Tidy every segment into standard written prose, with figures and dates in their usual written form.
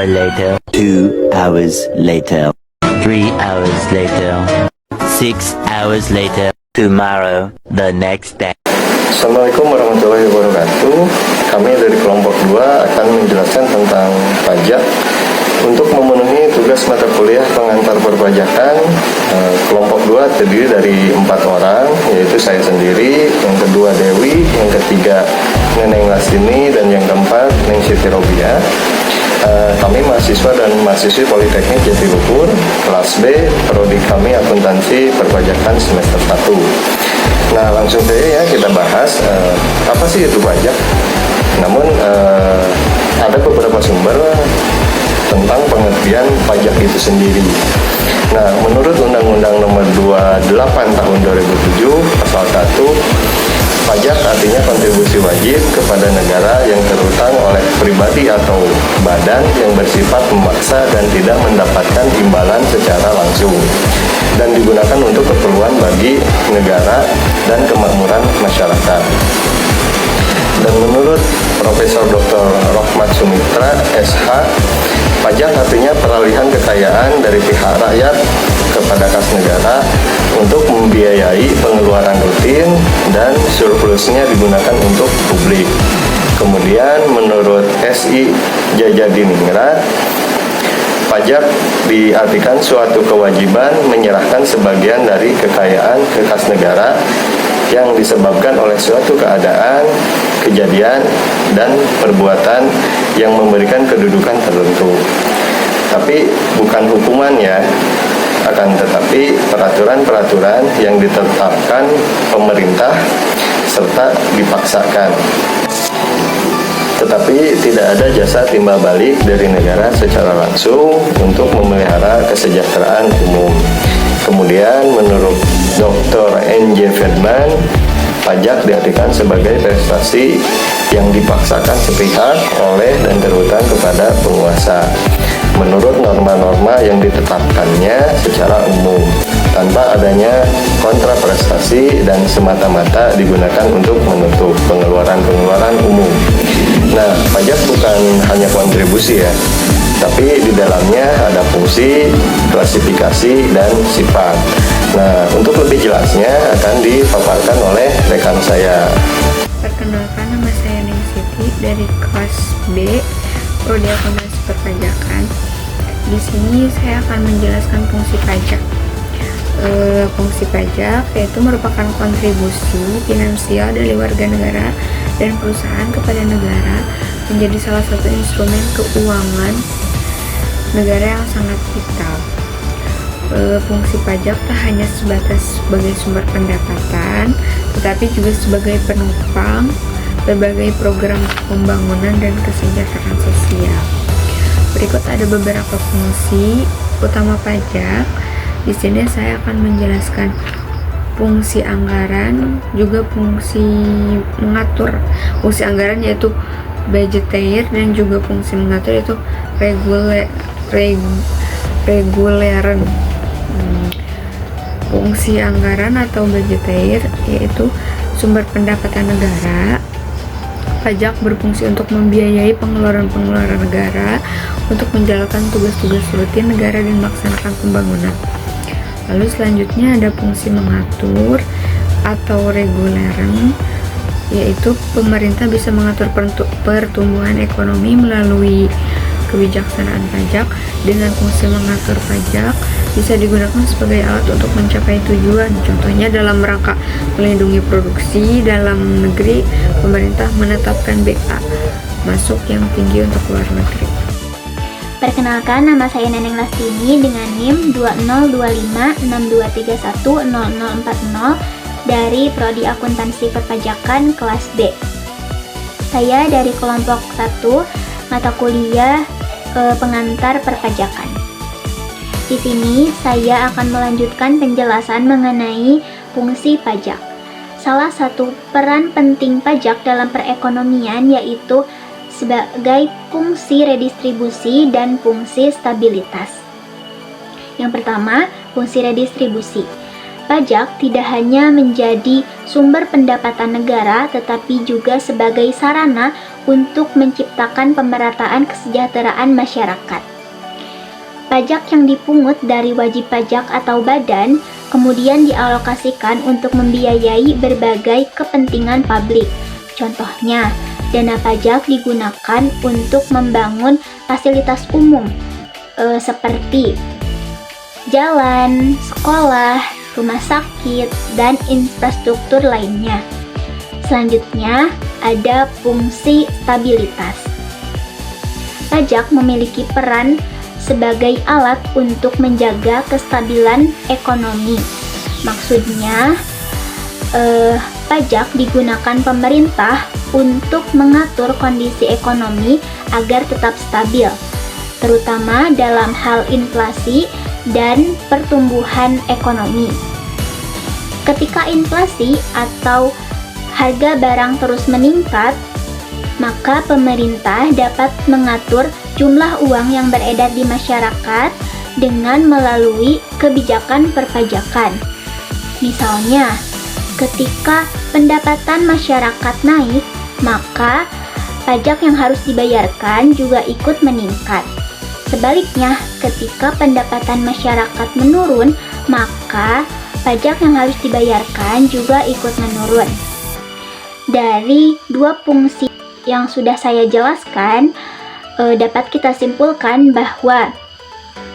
hour later. 2 hours later. 3 hours later. 6 hours later. Tomorrow, the next day. Assalamualaikum warahmatullahi wabarakatuh. Kami dari kelompok 2 akan menjelaskan tentang pajak. Untuk memenuhi tugas mata kuliah pengantar perpajakan, kelompok 2 terdiri dari 4 orang, yaitu saya sendiri, yang kedua Dewi, yang ketiga Neneng Lastini, dan yang keempat Neng Siti Robiah. Kami mahasiswa dan mahasiswi Politeknik Jatiluhur, kelas B, prodi kami akuntansi perpajakan semester 1. Nah, langsung saja ya kita bahas apa sih itu pajak. Namun ada beberapa sumber tentang pengertian pajak itu sendiri. Nah, menurut Undang-Undang Nomor 28 Tahun 2007 Pasal 1, pajak artinya kontribusi wajib kepada negara yang terutang oleh pribadi atau badan yang bersifat memaksa dan tidak mendapatkan imbalan secara langsung, dan digunakan untuk keperluan bagi negara dan kemakmuran masyarakat. Dan menurut Profesor Dr. Rohmat Sumitra, SH, pajak artinya peralihan kekayaan dari pihak rakyat kepada kas negara untuk membiayai pengeluaran rutin dan surplusnya digunakan untuk publik. Kemudian menurut SI Jajadiningrat, pajak diartikan suatu kewajiban menyerahkan sebagian dari kekayaan ke kas negara yang disebabkan oleh suatu keadaan, kejadian, dan perbuatan yang memberikan kedudukan tertentu. Tapi bukan hukuman ya, akan tetapi peraturan-peraturan yang ditetapkan pemerintah serta dipaksakan. Tetapi tidak ada jasa timbal balik dari negara secara langsung untuk memelihara kesejahteraan umum. Kemudian menurut Dr. N.J. Friedman, pajak diartikan sebagai prestasi yang dipaksakan sepihak oleh dan terhutang kepada penguasa menurut norma-norma yang ditetapkannya secara umum, tanpa adanya kontraprestasi dan semata-mata digunakan untuk menutup pengeluaran-pengeluaran umum. Nah, pajak bukan hanya kontribusi ya, tapi di dalamnya ada fungsi, klasifikasi, dan sifat. Nah, untuk lebih jelasnya akan dipaparkan oleh rekan saya. Perkenalkan, nama saya Neng Siti dari kelas B, prodi akuntansi perpajakan. Di sini saya akan menjelaskan fungsi pajak. Fungsi pajak yaitu merupakan kontribusi finansial dari warga negara dan perusahaan kepada negara, menjadi salah satu instrumen keuangan negara yang sangat vital. Fungsi pajak tak hanya sebatas sebagai sumber pendapatan, tetapi juga sebagai penopang berbagai program pembangunan dan kesejahteraan sosial. Berikut ada beberapa fungsi utama pajak. Di sini saya akan menjelaskan fungsi anggaran, juga fungsi mengatur. Fungsi anggaran yaitu budgeteer, dan juga fungsi mengatur yaitu reguleran. Fungsi anggaran atau budgeteer yaitu sumber pendapatan negara. Pajak berfungsi untuk membiayai pengeluaran-pengeluaran negara untuk menjalankan tugas-tugas rutin negara dan melaksanakan pembangunan. Lalu selanjutnya ada fungsi mengatur atau reguleran, yaitu pemerintah bisa mengatur pertumbuhan ekonomi melalui kebijaksanaan pajak. Dengan fungsi mengatur pajak bisa digunakan sebagai alat untuk mencapai tujuan. Contohnya dalam rangka melindungi produksi dalam negeri, pemerintah menetapkan BA masuk yang tinggi untuk luar negeri. Perkenalkan, nama saya Neneng Lastini dengan NIM 202562310040 dari Prodi Akuntansi Perpajakan kelas B. Saya dari kelompok 1 mata kuliah pengantar perpajakan. Di sini saya akan melanjutkan penjelasan mengenai fungsi pajak. Salah satu peran penting pajak dalam perekonomian yaitu sebagai fungsi redistribusi dan fungsi stabilitas. Yang pertama, fungsi redistribusi. Pajak tidak hanya menjadi sumber pendapatan negara, tetapi juga sebagai sarana untuk menciptakan pemerataan kesejahteraan masyarakat. Pajak yang dipungut dari wajib pajak atau badan kemudian dialokasikan untuk membiayai berbagai kepentingan publik. Contohnya, dana pajak digunakan untuk membangun fasilitas umum seperti jalan, sekolah, rumah sakit, dan infrastruktur lainnya. Selanjutnya, ada fungsi stabilitas. Pajak memiliki peran sebagai alat untuk menjaga kestabilan ekonomi. Maksudnya, pajak digunakan pemerintah untuk mengatur kondisi ekonomi agar tetap stabil, terutama dalam hal inflasi dan pertumbuhan ekonomi. Ketika inflasi atau harga barang terus meningkat, maka pemerintah dapat mengatur jumlah uang yang beredar di masyarakat dengan melalui kebijakan perpajakan. Misalnya, ketika pendapatan masyarakat naik, maka pajak yang harus dibayarkan juga ikut meningkat. Sebaliknya, ketika pendapatan masyarakat menurun, maka pajak yang harus dibayarkan juga ikut menurun. Dari dua fungsi yang sudah saya jelaskan, dapat kita simpulkan bahwa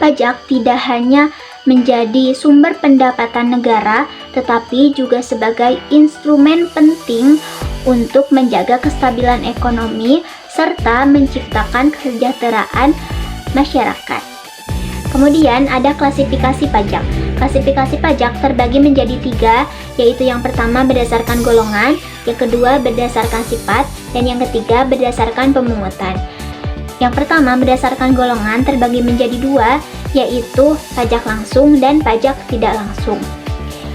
pajak tidak hanya menjadi sumber pendapatan negara, tetapi juga sebagai instrumen penting untuk menjaga kestabilan ekonomi serta menciptakan kesejahteraan masyarakat. Kemudian ada klasifikasi pajak. Klasifikasi pajak terbagi menjadi 3, yaitu yang pertama berdasarkan golongan, yang kedua berdasarkan sifat, dan yang ketiga berdasarkan pemungutan. Yang pertama berdasarkan golongan terbagi menjadi 2, yaitu pajak langsung dan pajak tidak langsung.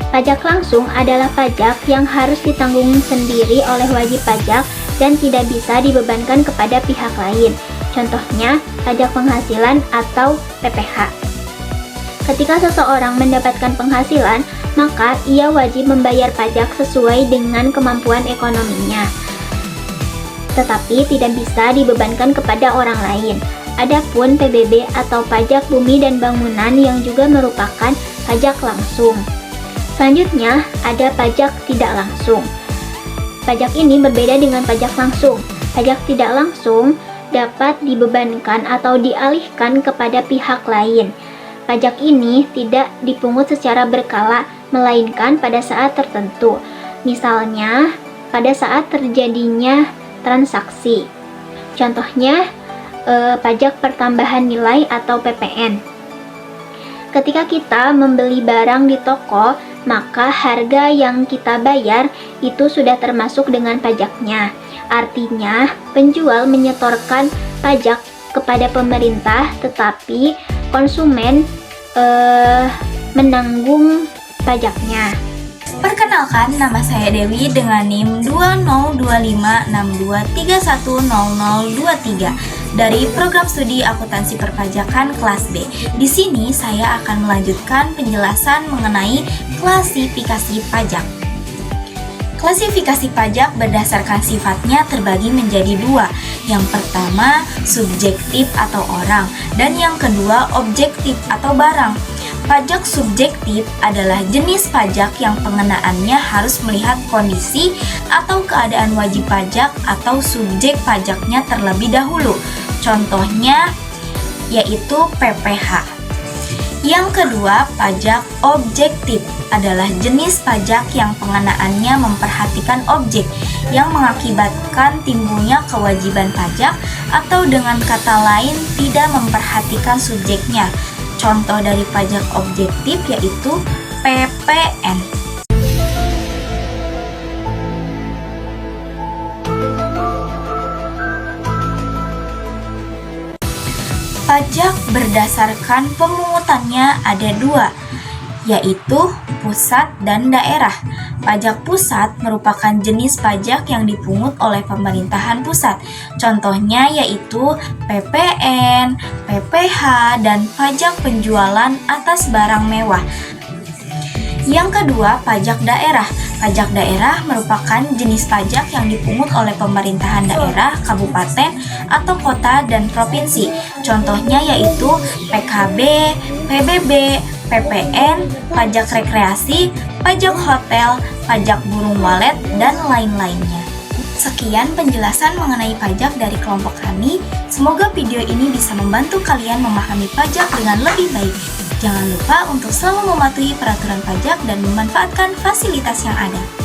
Pajak langsung adalah pajak yang harus ditanggung sendiri oleh wajib pajak dan tidak bisa dibebankan kepada pihak lain. Contohnya, pajak penghasilan atau PPh. Ketika seseorang mendapatkan penghasilan, maka ia wajib membayar pajak sesuai dengan kemampuan ekonominya, tetapi tidak bisa dibebankan kepada orang lain. Adapun PBB atau pajak bumi dan bangunan yang juga merupakan pajak langsung. Selanjutnya, ada pajak tidak langsung. Pajak ini berbeda dengan pajak langsung. Pajak tidak langsung dapat dibebankan atau dialihkan kepada pihak lain. Pajak ini tidak dipungut secara berkala, melainkan pada saat tertentu. Misalnya, pada saat terjadinya transaksi. Contohnya, pajak pertambahan nilai atau PPN. Ketika kita membeli barang di toko, maka harga yang kita bayar itu sudah termasuk dengan pajaknya. Artinya, penjual menyetorkan pajak kepada pemerintah, tetapi konsumen menanggung pajaknya. Perkenalkan, nama saya Dewi dengan NIM 202562310023 dari Program Studi Akuntansi Perpajakan kelas B. Di sini saya akan melanjutkan penjelasan mengenai klasifikasi pajak. Klasifikasi pajak berdasarkan sifatnya terbagi menjadi 2. Yang pertama, subjektif atau orang, dan yang kedua, objektif atau barang. Pajak subjektif adalah jenis pajak yang pengenaannya harus melihat kondisi atau keadaan wajib pajak atau subjek pajaknya terlebih dahulu. Contohnya yaitu PPh. Yang kedua, pajak objektif adalah jenis pajak yang pengenaannya memperhatikan objek yang mengakibatkan timbulnya kewajiban pajak atau dengan kata lain tidak memperhatikan subjeknya. Contoh dari pajak objektif yaitu PPN. Pajak berdasarkan pemungutannya ada 2, yaitu pusat dan daerah. Pajak pusat merupakan jenis pajak yang dipungut oleh pemerintahan pusat. Contohnya yaitu PPN, PPh, dan pajak penjualan atas barang mewah. Yang kedua, pajak daerah. Pajak daerah merupakan jenis pajak yang dipungut oleh pemerintahan daerah, kabupaten, atau kota dan provinsi. Contohnya yaitu PKB, PBB, PPN, pajak rekreasi, pajak hotel, pajak burung walet, dan lain-lainnya. Sekian penjelasan mengenai pajak dari kelompok kami. Semoga video ini bisa membantu kalian memahami pajak dengan lebih baik. Jangan lupa untuk selalu mematuhi peraturan pajak dan memanfaatkan fasilitas yang ada.